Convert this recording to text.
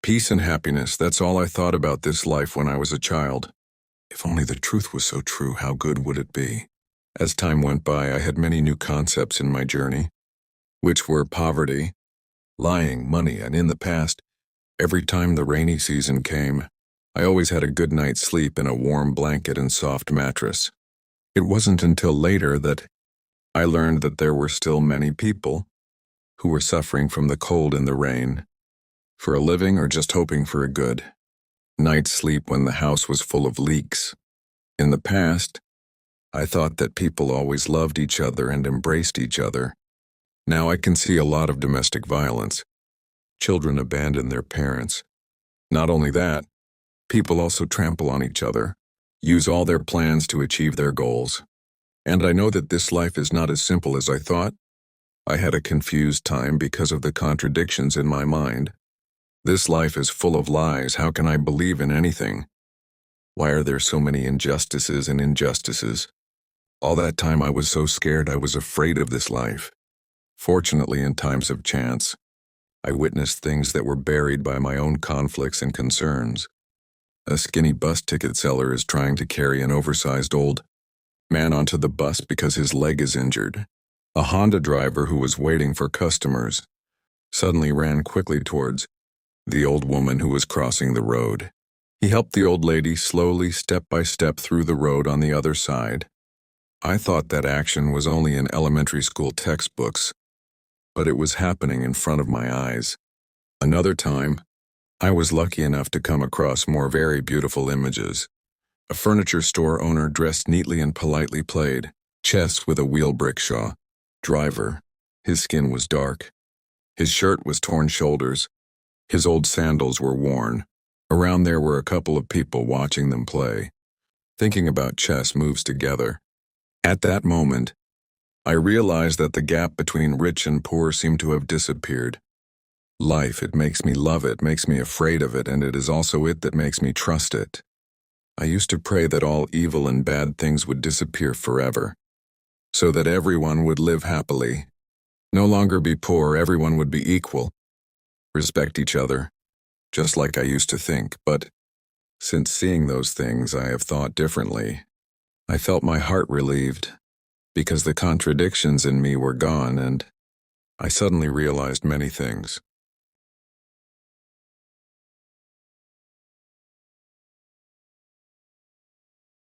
Peace and happiness, that's all I thought about this life when I was a child. If only the truth was so true, how good would it be? As time went by, I had many new concepts in my journey, which were poverty, lying, money, and in the past, every time the rainy season came, I always had a good night's sleep in a warm blanket and soft mattress. It wasn't until later that I learned that there were still many people who were suffering from the cold and the rain, for a living or just hoping for a good night's sleep when the house was full of leaks. In the past, I thought that people always loved each other and embraced each other. Now I can see a lot of domestic violence. Children abandon their parents. Not only that, people also trample on each other, use all their plans to achieve their goals. And I know that this life is not as simple as I thought. I had a confused time because of the contradictions in my mind. This life is full of lies. How can I believe in anything? Why are there so many injustices and injustices? All that time I was so scared, I was afraid of this life. Fortunately, in times of chance, I witnessed things that were buried by my own conflicts and concerns. A skinny bus ticket seller is trying to carry an oversized old man onto the bus because his leg is injured. A Honda driver who was waiting for customers suddenly ran quickly towards the old woman who was crossing the road. He helped the old lady slowly, step by step, through the road on the other side. I thought that action was only in elementary school textbooks, but it was happening in front of my eyes. Another time, I was lucky enough to come across more very beautiful images. A furniture store owner dressed neatly and politely played chess with a wheel brickshaw driver. His skin was dark. His shirt was torn shoulders. His old sandals were worn. Around there were a couple of people watching them play, thinking about chess moves together. At that moment, I realized that the gap between rich and poor seemed to have disappeared. Life, it makes me love it, makes me afraid of it, and it is also it that makes me trust it. I used to pray that all evil and bad things would disappear forever, so that everyone would live happily. No longer be poor, everyone would be equal. Respect each other, just like I used to think, but since seeing those things, I have thought differently. I felt my heart relieved, because the contradictions in me were gone, and I suddenly realized many things.